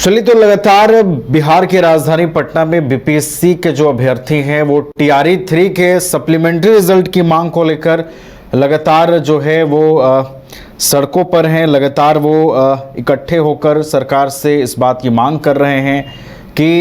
चलिए, तो लगातार बिहार की राजधानी पटना में बीपीएससी के जो अभ्यर्थी हैं वो टीआरई 3 के सप्लीमेंट्री रिजल्ट की मांग को लेकर लगातार जो है वो सड़कों पर हैं। लगातार वो इकट्ठे होकर सरकार से इस बात की मांग कर रहे हैं कि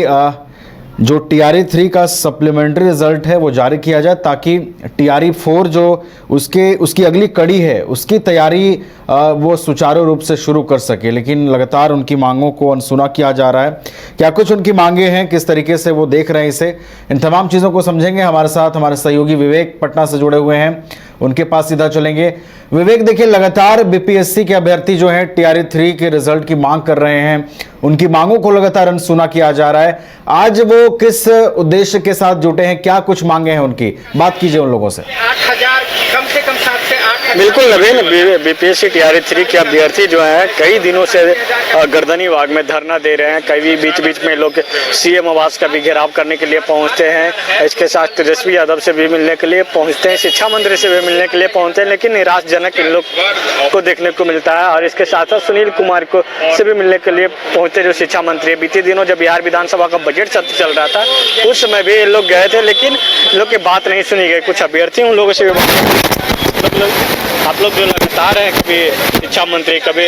जो टीआरई 3 का सप्लीमेंट्री रिजल्ट है वो जारी किया जाए, ताकि टीआरई 4 जो उसकी अगली कड़ी है उसकी तैयारी वो सुचारू रूप से शुरू कर सके। लेकिन लगातार उनकी मांगों को अनसुना किया जा रहा है। क्या कुछ उनकी मांगे हैं, किस तरीके से वो देख रहे हैं इसे, इन तमाम चीज़ों को समझेंगे। हमारे साथ हमारे सहयोगी विवेक पटना से जुड़े हुए हैं, उनके पास सीधा चलेंगे। विवेक, देखिए, लगातार बीपीएससी के अभ्यर्थी जो हैं टीआरई 3 के रिजल्ट की मांग कर रहे हैं, उनकी मांगों को लगातार अनसुना किया जा रहा है। आज वो किस उद्देश्य के साथ जुटे हैं, क्या कुछ मांगे हैं उनकी, बात कीजिए उन लोगों से। 8,000 कम से कम 7 से 8। बिल्कुल नवीन, बीपीएससी टीआरई 3 के अभ्यर्थी जो हैं कई दिनों से गर्दनी बाग में धरना दे रहे हैं। कई बीच बीच में लोग सीएम आवास का भी घेराव करने के लिए पहुंचते हैं। इसके साथ तेजस्वी यादव से भी मिलने के लिए पहुंचते हैं, शिक्षा मंत्री से भी मिलने के लिए पहुंचते हैं, लेकिन निराशजनक इन लोग को देखने को मिलता है। और इसके साथ साथ सुनील कुमार को से भी मिलने के लिए पहुंचते जो शिक्षा मंत्री। बीते दिनों जब बिहार विधानसभा का बजट सत्र चल रहा था उस समय भी ये लोग गए थे, लेकिन इन लोग की बात नहीं सुनी गई। कुछ अभ्यर्थी उन लोगों से आप लोग जो लगातार हैं, कभी शिक्षा मंत्री, कभी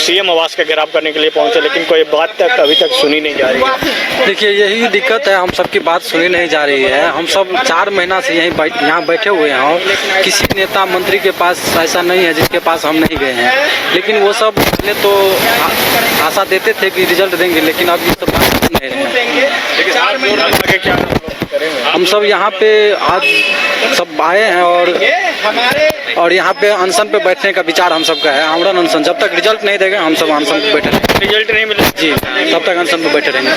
सीएम आवास का घेराव करने के लिए पहुंचे, लेकिन कोई बात तक अभी तक सुनी नहीं जा रही है। देखिए, यही दिक्कत है, हम सबकी बात सुनी नहीं जा रही है। हम सब 4 महीना से यहाँ बैठे हुए हैं और किसी नेता मंत्री के पास ऐसा नहीं है जिसके पास हम नहीं गए हैं। लेकिन वो सब पहले तो आशा देते थे कि रिजल्ट देंगे, लेकिन अब ये सब बात नहीं है। हम सब यहाँ पे आज सब आए हैं और यहाँ पे अनशन पे बैठने का विचार हम सबका है। आमरण अनशन, जब तक रिजल्ट नहीं देगा हम सब अनशन पे बैठे रहेंगे। रिजल्ट नहीं मिले जी, तब तक अनशन पे बैठे रहेंगे।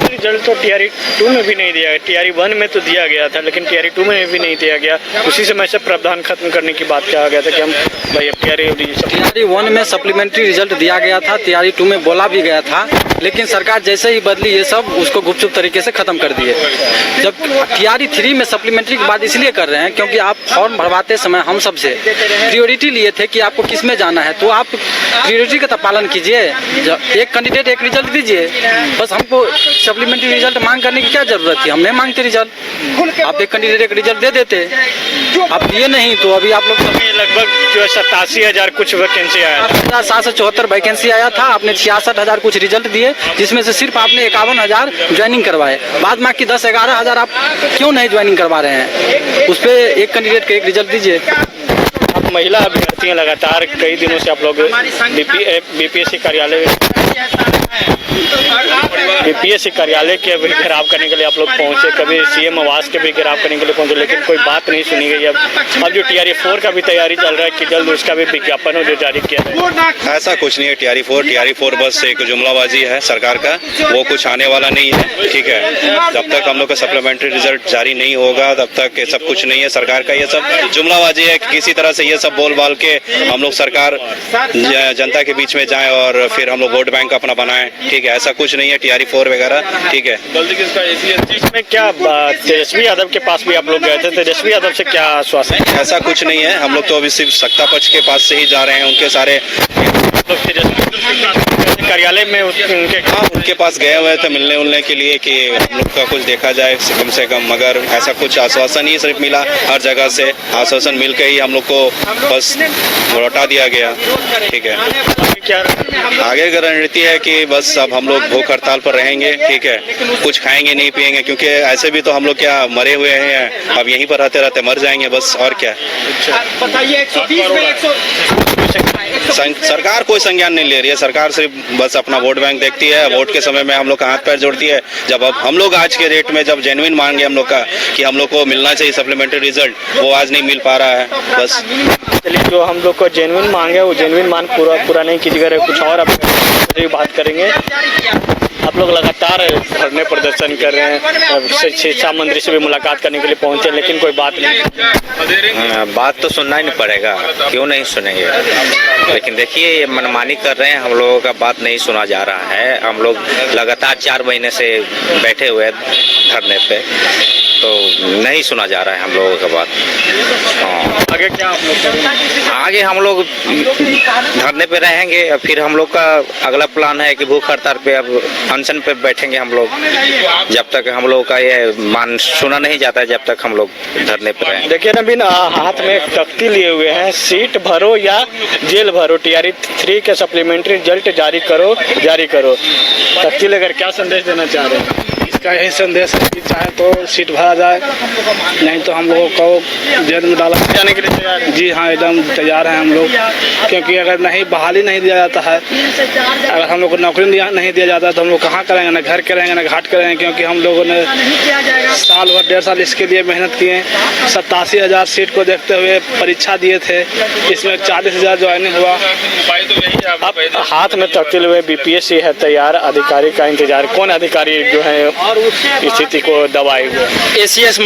रिजल्ट तो टीआरई 2 में भी नहीं दिया गया, टीआरई 1 में तो दिया गया था, लेकिन टीआरई 2 में भी नहीं दिया गया। उसी समय से प्रावधान खत्म करने की बात कहा गया था कि हम भाई टीआरई 1 में सप्लीमेंट्री रिजल्ट दिया गया था, टीआरई 2 में बोला भी गया था, लेकिन सरकार जैसे ही बदली ये सब उसको गुपचुप तरीके से खत्म कर दिए। जब टीआरई 3 में सप्लीमेंट्री की बात इसलिए कर रहे हैं क्योंकि आप फॉर्म भरवाते समय हम सबसे प्रियोरिटी लिए थे कि आपको किस में जाना है, तो आप प्रियोरिटी का पालन कीजिए। एक कैंडिडेट एक रिजल्ट दीजिए, बस हमको सप्लीमेंट्री रिजल्ट मांग करने की क्या जरूरत थी। हम नहीं मांगते रिजल्ट, आप एक कैंडिडेट एक रिजल्ट दे देते, आप दिए नहीं। तो अभी आप लोग लगभग जो 87,000 कुछ वैकेंसी आया, 774 वैकेंसी आया था, आपने 66,000 कुछ रिजल्ट दिए, जिसमें से सिर्फ आपने 51,000 ज्वाइनिंग करवाए। बाद बाकी 10-11 हज़ार आप क्यों नहीं ज्वाइनिंग करवा रहे हैं? उस पर एक कैंडिडेट का एक रिजल्ट दीजिए। आप महिला अभ्यर्थी हैं, लगातार कई दिनों से आप लोग बीपीएससी कार्यालय के भी घेराव करने के लिए आप लोग पहुंचे, कभी सीएम आवास के भी घेराव करने के लिए पहुंचे, लेकिन कोई बात नहीं सुनी गई। अब जो टीआरई 4 का भी तैयारी चल रहा है कि जल्द उसका भी विज्ञापन हो जो जारी किया है। ऐसा कुछ नहीं है। टीआरई 4 बस एक जुमलाबाजी है सरकार का, वो कुछ आने वाला नहीं है। ठीक है, जब तक हम लोग का सप्लीमेंट्री रिजल्ट जारी नहीं होगा तब तक ये सब कुछ नहीं है। सरकार का ये सब जुमलाबाजी है कि किसी तरह से ये सब बोल बाल के हम लोग सरकार जनता के बीच में जाए और फिर हम लोग वोट बैंक अपना बनाएं। ठीक है, ऐसा कुछ नहीं है टीआरई 4 वगैरह। ठीक है, इसमें क्या तेजस्वी यादव के पास भी आप लोग गए थे, तेजस्वी यादव से क्या आश्वासन? ऐसा कुछ नहीं है। हम लोग तो अभी सिर्फ सत्ता पक्ष के पास से ही जा रहे हैं। उनके सारे कार्यालय में उनके पास गए हुए थे मिलने के लिए कि हम लोग का कुछ देखा जाए कम से कम, मगर ऐसा कुछ आश्वासन ही सिर्फ मिला। हर जगह से आश्वासन मिल के ही हम लोग को बस लौटा दिया गया। ठीक है, क्या आगे की रणनीति है कि बस अब हम लोग भूख हड़ताल पर रहेंगे। ठीक है, कुछ खाएंगे नहीं पिएंगे, क्योंकि ऐसे भी तो हम लोग क्या मरे हुए हैं, अब यहीं पर रहते रहते मर जाएंगे बस, और क्या। सरकार कोई संज्ञान नहीं ले रही है। सरकार सिर्फ बस अपना वोट बैंक देखती है। वोट के समय में हम लोग का हाथ पैर जोड़ती है। जब अब हम लोग आज के डेट में जब जेन्युइन मांगे हम लोग का कि हम लोग को मिलना चाहिए सप्लीमेंट्री रिजल्ट, वो आज नहीं मिल पा रहा है बस। चलिए, जो हम लोग को जेन्युइन मांग है वो जेन्युइन मांग पूरा नहीं कीजिएगा। कुछ और आप बात करेंगे। आप लोग लगातार धरने प्रदर्शन कर रहे हैं, शिक्षा मंत्री से भी मुलाकात करने के लिए पहुंचे, लेकिन कोई बात नहीं। बात तो सुनना ही नहीं पड़ेगा, क्यों नहीं सुनेंगे। लेकिन देखिए ये मनमानी कर रहे हैं, हम लोगों का बात नहीं सुना जा रहा है। हम लोग लगातार 4 महीने से बैठे हुए धरने पे, तो नहीं सुना जा रहा है हम लोगों का बात। आगे क्या आप लोग करेंगे? आगे हम लोग धरने पे रहेंगे, फिर हम लोग का अगला प्लान है कि भूख हड़ताल पे, अब अनशन पे बैठेंगे हम लोग, जब तक हम लोग का ये मान सुना नहीं जाता है, जब तक हम लोग धरने पे रहेंगे। देखिए नवीन, हाथ में एक तख्ती लिए हुए हैं, सीट भरो या जेल भरो, TRE 3 के सप्लीमेंट्री रिजल्ट जारी करो। तख्ती लेकर क्या संदेश देना चाह रहे हैं? इसका यही संदेश है कि चाहे तो सीट भरा जाए, नहीं तो हम लोगों को जेल में डाला जाने के लिए तैयार है? जी हाँ, एकदम तैयार हैं हम लोग, क्योंकि अगर नहीं बहाली नहीं दिया जाता है, अगर हम लोग को नौकरी नहीं दिया जाता है तो हम लोग कहाँ करेंगे, ना घर करेंगे ना घाट करेंगे। क्योंकि हम लोगों ने साल भर 1.5 साल इसके लिए मेहनत किए, 87,000 सीट को देखते हुए परीक्षा दिए थे, इसमें 40,000 ज्वाइनिंग हुआ। अब हाथ में तख्ती लिए हुए BPSC है तैयार, अधिकारी का इंतजार। कौन अधिकारी जो है स्थिति को दबाए हुए? ACS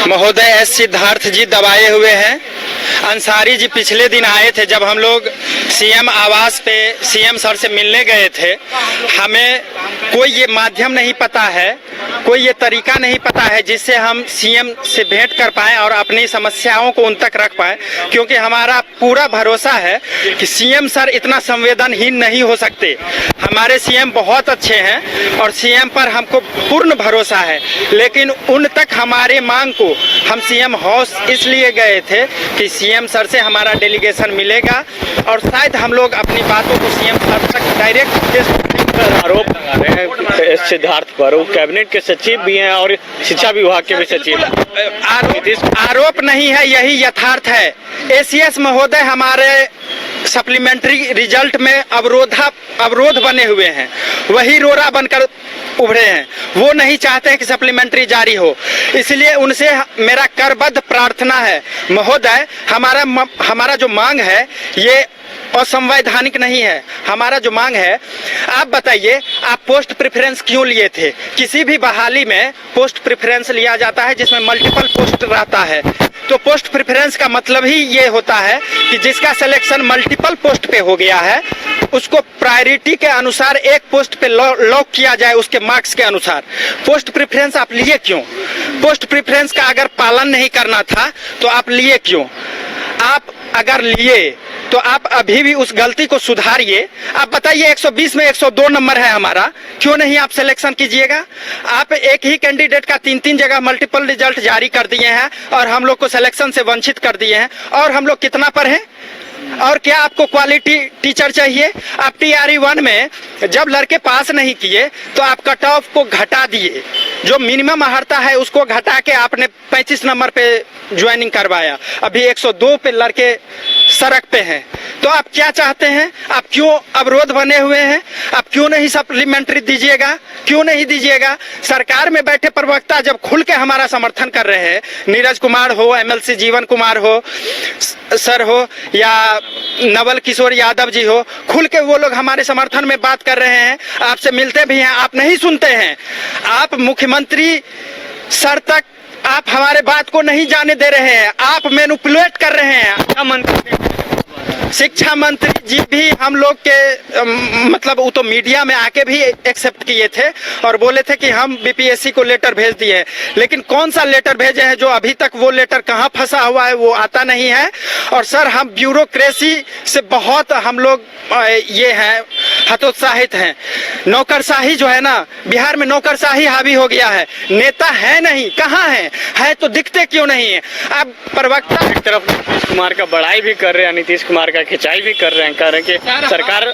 महोदय एस सिद्धार्थ जी दबाए हुए हैं। अंसारी जी पिछले दिन आए थे, जब हम लोग CM आवास पे CM सर से मिलने गए थे। हमें कोई ये माध्यम नहीं पता है, कोई ये तरीका नहीं पता है जिससे हम CM से भेंट कर पाएं और अपनी समस्याओं को उन तक रख पाएं, क्योंकि हमारा पूरा भरोसा है कि CM सर इतना संवेदनहीन नहीं हो सकते। हमारे CM बहुत अच्छे हैं और CM पर हमको पूर्ण भरोसा है, लेकिन उन तक हमारे मांग को हम CM हाउस इसलिए गए थे कि CM सर से हमारा डेलीगेशन मिलेगा और शायद हम लोग अपनी बातों को CM सर तक डायरेक्ट आरोप लगा रहे हैं एस सिद्धार्थ पर। वो कैबिनेट के सचिव भी हैं और शिक्षा विभाग के भी सचिव। आरोप नहीं है, यही यथार्थ है। ACS महोदय हमारे सप्लीमेंट्री रिजल्ट में अवरोध बने हुए हैं, वही रोरा बनकर उभरे हैं। वो नहीं चाहते हैं कि सप्लीमेंट्री जारी हो, इसलिए उनसे मेरा करबद्ध प्रार्थना है, महोदय हमारा जो मांग है ये असंवैधानिक नहीं है। हमारा जो मांग है, आप बताइए, आप पोस्ट प्रेफरेंस क्यों लिए थे? किसी भी बहाली में पोस्ट प्रेफरेंस लिया जाता है जिसमें मल्टीपल पोस्ट रहता है। तो पोस्ट प्रेफरेंस का मतलब ही ये होता है कि जिसका सिलेक्शन मल्टीपल पोस्ट पे हो गया है उसको प्रायोरिटी के अनुसार एक पोस्ट पे लॉक किया जाए, उसके मार्क्स के अनुसार। पोस्ट प्रेफरेंस आप लिए क्यों? पोस्ट प्रेफरेंस का अगर पालन नहीं करना था तो आप लिए क्यों? आप अगर लिए तो आप अभी भी उस गलती को सुधारिए। आप बताइए, 120 में 102 नंबर है हमारा, क्यों नहीं आप सिलेक्शन कीजिएगा? आप एक ही कैंडिडेट का 3-3 जगह मल्टीपल रिजल्ट जारी कर दिए हैं और हम लोग को सिलेक्शन से वंचित कर दिए हैं। और हम लोग कितना पर हैं? और क्या आपको क्वालिटी टीचर चाहिए? आप TRE 1 में जब लड़के पास नहीं किए तो आप कट ऑफ को घटा दिए, जो मिनिमम अर्हता है उसको घटा के आपने 35 नंबर पे ज्वाइनिंग करवाया। अभी 102 पे लड़के सड़क पे हैं। तो आप क्या चाहते हैं? आप क्यों अवरोध बने हुए हैं? आप क्यों नहीं सप्लीमेंट्री दीजिएगा? क्यों नहीं दीजिएगा? सरकार में बैठे प्रवक्ता जब खुल के हमारा समर्थन कर रहे हैं, नीरज कुमार हो, MLC जीवन कुमार हो सर हो या नवल किशोर यादव जी हो, खुल के वो लोग हमारे समर्थन में बात कर रहे हैं, आपसे मिलते भी हैं, आप नहीं सुनते हैं। आप मुख्यमंत्री सर तक आप हमारे बात को नहीं जाने दे रहे हैं, आप मैनिपुलेट कर रहे हैं। शिक्षा मंत्री जी भी हम लोग के मतलब वो तो मीडिया में आके भी एक्सेप्ट किए थे और बोले थे कि हम BPSC को लेटर भेज दिए हैं, लेकिन कौन सा लेटर भेजे हैं? जो अभी तक वो लेटर कहाँ फंसा हुआ है वो आता नहीं है। और सर, हम ब्यूरोक्रेसी से बहुत हम लोग ये हैं, हतोत्साहित हैं। नौकरशाही जो है ना, बिहार में नौकरशाही हावी हो गया है। नेता है नहीं, कहाँ है तो दिखते क्यों नहीं है? अब प्रवक्ता एक तरफ नीतीश कुमार का बड़ाई भी कर रहे हैं, नीतीश कुमार का खिंचाई भी कर रहे हैं, कह रहे हैं कि सरकार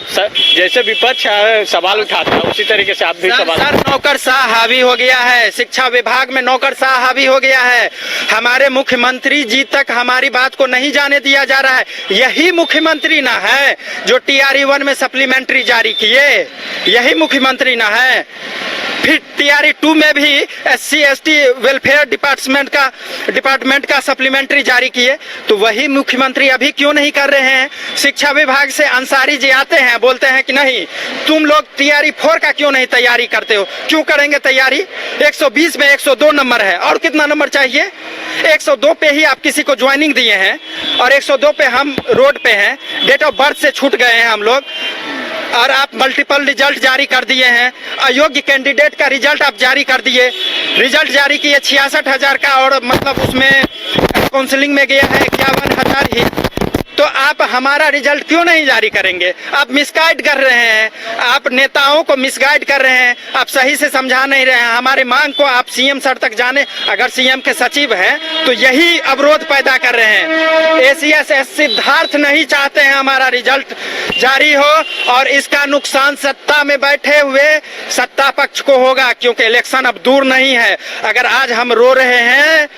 जैसे विपक्ष सवाल उठाता है उसी तरीके से आप भी सवाल। सर, नौकरशाह हावी हो गया है, शिक्षा विभाग में नौकरशाह हावी हो गया है। हमारे मुख्यमंत्री जी तक हमारी बात को नहीं जाने दिया जा रहा है। यही मुख्यमंत्री ना है जो TRE 1 में सप्लीमेंट्री जारी जारी किए, यही मुख्यमंत्री ना है। फिर टीआरई 2 में भी SC/ST वेलफेयर डिपार्टमेंट का सप्लीमेंट्री जारी किए, तो वही मुख्यमंत्री अभी क्यों नहीं कर रहे हैं। शिक्षा विभाग से अंसारी जी आते हैं, बोलते हैं कि नहीं तुम लोग टीआरई 4 का क्यों नहीं तैयारी करते हो। क्यों करेंगे तैयारी, 120 में 102 नंबर है, और कितना नंबर चाहिए। 102 पे ही आप किसी को ज्वाइनिंग दिए हैं, और 102 पे हम रोड पे हैं, डेट ऑफ बर्थ से छूट गए हैं हम लोग, और आप मल्टीपल रिजल्ट जारी कर दिए हैं। अयोग्य कैंडिडेट का रिजल्ट आप जारी कर दिए, रिजल्ट जारी किए 66,000 का, और मतलब उसमें काउंसलिंग में गया है 51,000 ही। तो आप हमारा रिजल्ट क्यों नहीं जारी करेंगे। आप मिसगाइड कर रहे हैं, आप नेताओं को मिसगाइड कर रहे हैं, आप सही से समझा नहीं रहे हैं। हमारे मांग को आप सीएम सर तक जाने, अगर सीएम के सचिव हैं तो यही अवरोध पैदा कर रहे हैं। ACS सिद्धार्थ नहीं चाहते हैं हमारा रिजल्ट जारी हो, और इसका नुकसान सत्ता में बैठे हुए सत्ता पक्ष को होगा, क्योंकि इलेक्शन अब दूर नहीं है। अगर आज हम रो रहे हैं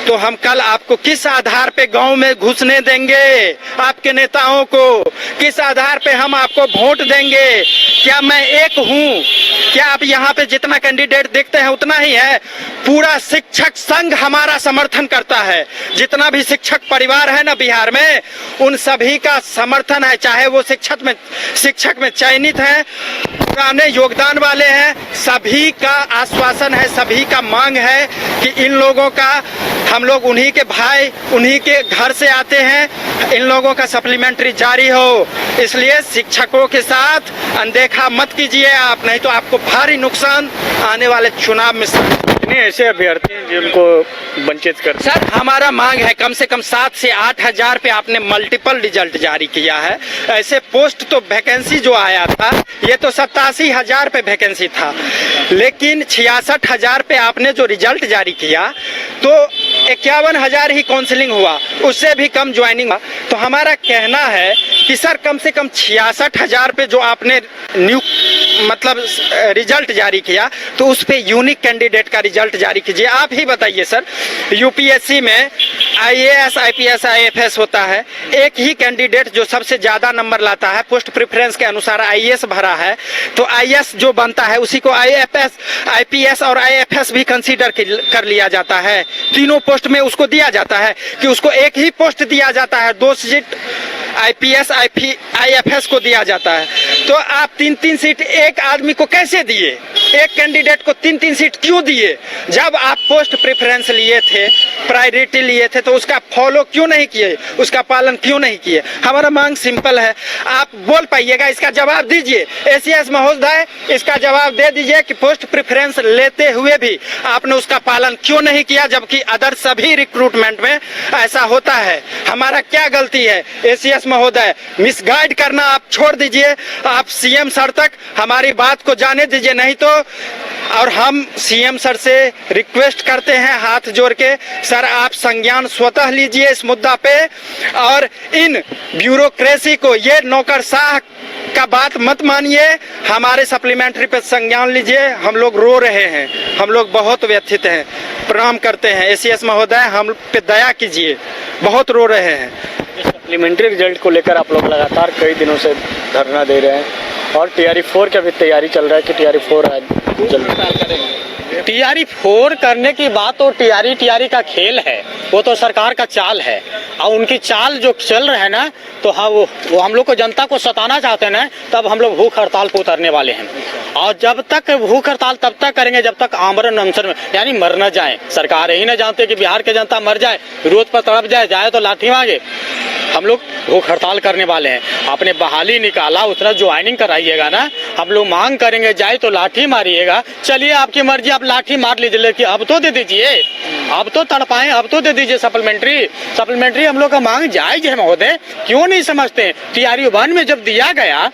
तो हम कल आपको किस आधार पे गांव में घुसने देंगे, आपके नेताओं को किस आधार पे हम आपको वोट देंगे। क्या मैं एक हूं, क्या आप यहाँ पे जितना कैंडिडेट देखते हैं उतना ही है। पूरा शिक्षक संघ हमारा समर्थन करता है, जितना भी शिक्षक परिवार है ना बिहार में, उन सभी का समर्थन है, चाहे वो शिक्षक में चयनित है, पुराने योगदान वाले हैं, सभी का आश्वासन है, सभी का मांग है कि इन लोगों का, हम लोग उन्हीं के भाई, उन्हीं के घर से आते हैं, इन लोगों का सप्लीमेंट्री जारी हो। इसलिए शिक्षकों के साथ अनदेखा मत कीजिए आप, नहीं तो आपको भारी नुकसान आने वाले चुनाव में। कितने ऐसे अभ्यर्थी हैं जिनको वंचित कर। सर हमारा मांग है कम से कम 7 से 8,000 पे आपने मल्टीपल रिजल्ट जारी किया है। ऐसे पोस्ट तो वैकेंसी जो आया था ये तो 87,000 पे वैकेंसी था, लेकिन 66,000 पे आपने जो रिजल्ट जारी किया तो 51,000 ही काउंसलिंग हुआ, उससे भी कम ज्वाइनिंग हुआ। तो हमारा कहना है कि सर कम से कम 66,000 पे जो आपने न्यू मतलब रिजल्ट जारी किया, तो उस पे यूनिक कैंडिडेट का रिजल्ट जारी कीजिए। आप ही बताइए सर, यूपीएससी में IAS, IPS, IFS होता है, एक ही कैंडिडेट जो सबसे ज्यादा नंबर लाता है पोस्ट प्रेफरेंस के अनुसार IAS भरा है, तो IAS जो बनता है उसी को IFS, IPS और IFS भी कंसीडर कर लिया जाता है। तीनों पोस्ट में उसको दिया जाता है कि उसको एक ही पोस्ट दिया जाता है, 2 सीट IPS, IFS को दिया जाता है। तो आप 3-3 सीट एक आदमी को कैसे दिए, एक कैंडिडेट को 3-3 सीट क्यों दिए। जब आप पोस्ट प्रेफरेंस लिए थे, प्रायोरिटी लिए थे, तो उसका फॉलो क्यों नहीं किए, उसका पालन क्यों नहीं किए। हमारा मांग सिंपल है, आप बोल पाइएगा, इसका जवाब दीजिए। ACS महोदय इसका जवाब दे दीजिए कि पोस्ट प्रेफरेंस लेते हुए भी आपने उसका पालन क्यों नहीं किया, जबकि अदर सभी रिक्रूटमेंट में ऐसा होता है। हमारा क्या गलती है। ACS महोदय मिसगाइड करना आप छोड़ दीजिए, आप CM सर तक हमारी बात को जाने दीजिए, नहीं तो और हम CM सर से रिक्वेस्ट करते हैं हाथ जोड़ के, सर आप संज्ञान स्वतः लीजिए इस मुद्दा पे, और इन ब्यूरोक्रेसी को, ये नौकरशाह का बात मत मानिए, हमारे सप्लीमेंट्री पे संज्ञान लीजिए। हम लोग रो रहे हैं, हम लोग बहुत व्यथित हैं, प्रणाम करते हैं। ACS महोदय हम पे दया कीजिए, बहुत रो रहे हैं। सप्लीमेंट्री रिजल्ट को लेकर आप लोग लगातार कई दिनों से धरना दे रहे हैं, और TRE 4 का भी तैयारी चल रहा है कि TRE 4 TRE 4 करने की बात तो TRE का खेल है, वो तो सरकार का चाल है, और उनकी चाल जो चल रहा है ना, तो हाँ वो हम लोग को, जनता को सताना चाहते हैं ना, तब हम लोग भूख हड़ताल पर उतरने वाले हैं। और जब तक भूख हड़ताल तब तक करेंगे जब तक आमरण अनशन में, यानी मर न जाए। सरकार यही ना जानते कि बिहार के जनता मर जाए, विरोध पर तड़प जाए तो लाठी मांगे। हम लोग भूख हड़ताल करने वाले हैं। आपने बहाली निकाला, उतना ज्वाइनिंग कराइएगा ना, हम लोग मांग करेंगे, जाए तो लाठी मारिएगा। चलिए आपकी मर्जी, आप लाठी मार लीजिए, लेकिन अब तो दे दीजिए, अब तो तड़पाएं, अब तो दे दीजिए सप्लीमेंट्री हम लोग का मांग जायज है महोदय, क्यों नहीं समझते। TRE 1 में जब दिया गया,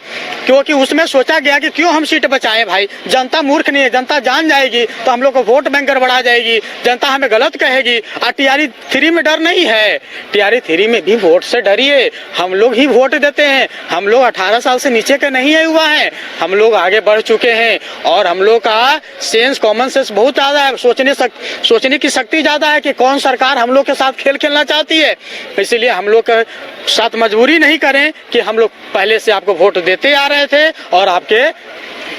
क्योंकि उसमें सोचा गया कि क्यों हम सीट बचाएं भाई, जनता मूर्ख नहीं है, जनता जान जाएगी तो हम लोग को वोट बैंक गड़बड़ा जाएगी, जनता हमें गलत कहेगी। और TRE 3 में डर नहीं है, TRE 3 में भी वोट से डरिए, हम लोग ही वोट देते हैं। हम लोग 18 साल से नीचे के नहीं है हुआ है, हम लोग आगे बढ़ चुके हैं, और हम लोग का सेंस, कॉमन सेंस बहुत ज्यादा है, सोचने की शक्ति ही ज़्यादा है कि कौन सरकार हम लोग के साथ खेल खेलना चाहती है। इसलिए हम लोग के साथ मजबूरी नहीं करें कि हम लोग पहले से आपको वोट देते आ रहे थे और आपके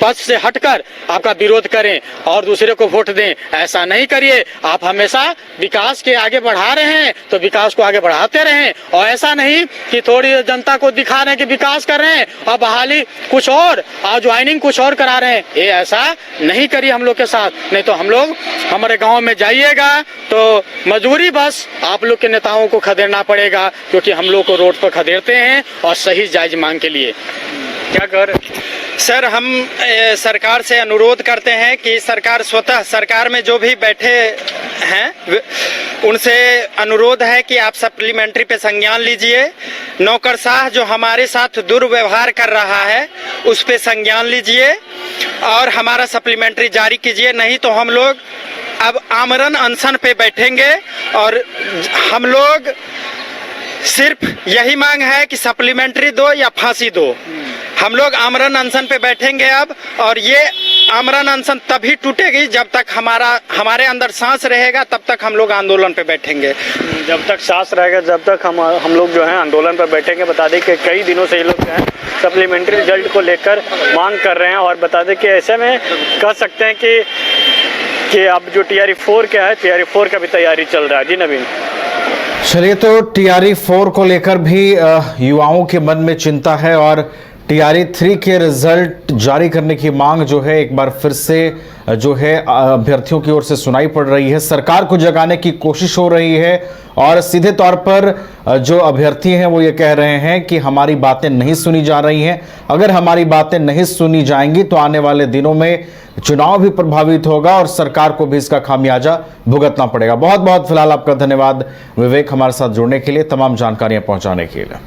पद से हटकर आपका विरोध करें और दूसरे को वोट दें। ऐसा नहीं करिए। आप हमेशा विकास के आगे बढ़ा रहे हैं तो विकास को आगे बढ़ाते रहें, और ऐसा नहीं कि थोड़ी जनता को दिखा रहे हैं कि विकास कर रहे हैं और बहाली कुछ और ज्वाइनिंग कुछ और करा रहे हैं। ये ऐसा नहीं करिए हम लोग के साथ, नहीं तो हम लोग हमारे गाँव में जाइएगा तो मजबूरी बस आप लोग के नेताओं को खदेड़ना पड़ेगा, क्योंकि हम लोग को रोड पर खदेड़ते हैं और सही जायज मांग के लिए। क्या कर सर, हम सरकार से अनुरोध करते हैं कि सरकार स्वतः सरकार में जो भी बैठे हैं उनसे अनुरोध है कि आप सप्लीमेंट्री पे संज्ञान लीजिए। नौकरशाह जो हमारे साथ दुर्व्यवहार कर रहा है उस पे संज्ञान लीजिए और हमारा सप्लीमेंट्री जारी कीजिए, नहीं तो हम लोग अब आमरण अनशन पे बैठेंगे। और हम लोग सिर्फ यही मांग है कि सप्लीमेंट्री दो या फांसी दो। हम लोग आमरण अनशन पे बैठेंगे अब, और ये आमरण अनशन तभी टूटेगी जब तक हमारे अंदर सांस रहेगा, तब तक हम लोग आंदोलन पे बैठेंगे। जब तक सांस रहेगा जब तक हम लोग जो है आंदोलन पर बैठेंगे। बता दें कि कई दिनों से ये लोग जो है सप्लीमेंट्री रिजल्ट को लेकर मांग कर रहे हैं, और बता दें कि ऐसे में कह सकते हैं कि अब जो TRE 4 क्या है, TRE 4 का भी तैयारी चल रहा है। जी नवीन। चलिए, तो TRE 4 को लेकर भी युवाओं के मन में चिंता है और TRE 3 के रिजल्ट जारी करने की मांग जो है एक बार फिर से जो है अभ्यर्थियों की ओर से सुनाई पड़ रही है। सरकार को जगाने की कोशिश हो रही है और सीधे तौर पर जो अभ्यर्थी हैं वो ये कह रहे हैं कि हमारी बातें नहीं सुनी जा रही हैं। अगर हमारी बातें नहीं सुनी जाएंगी तो आने वाले दिनों में चुनाव भी प्रभावित होगा और सरकार को भी इसका खामियाजा भुगतना पड़ेगा। बहुत बहुत फिलहाल आपका धन्यवाद विवेक, हमारे साथ जुड़ने के लिए, तमाम जानकारियां पहुंचाने के लिए।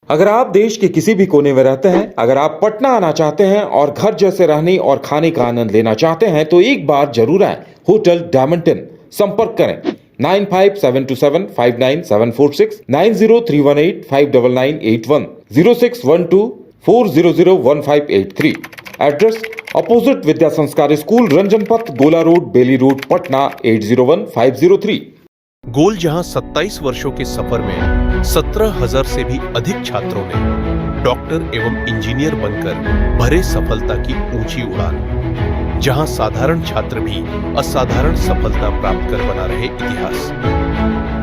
अगर आप देश के किसी भी कोने में रहते हैं, अगर आप पटना आना चाहते हैं और घर जैसे रहने और खाने का आनंद लेना चाहते हैं तो एक बार जरूर आए होटल डायमंड इन। संपर्क करें 9572759746, 9031859981, 0612400153। एड्रेस अपोजिट विद्या संस्कार स्कूल, रंजन पथ, गोला रोड, बेली रोड, पटना 801503। गोल जहां 27 वर्षों के सफर में 17,000 से भी अधिक छात्रों ने डॉक्टर एवं इंजीनियर बनकर भरे सफलता की ऊंची उड़ान, जहां साधारण छात्र भी असाधारण सफलता प्राप्त कर बना रहे इतिहास।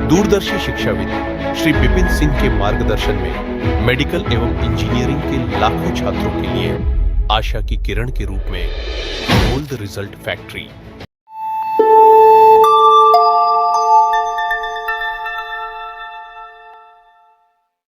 दूरदर्शी शिक्षाविद श्री विपिन सिंह के मार्गदर्शन में मेडिकल एवं इंजीनियरिंग के लाखों छात्रों के लिए आशा की किरण के रूप में गोल्ड रिजल्ट फैक्ट्री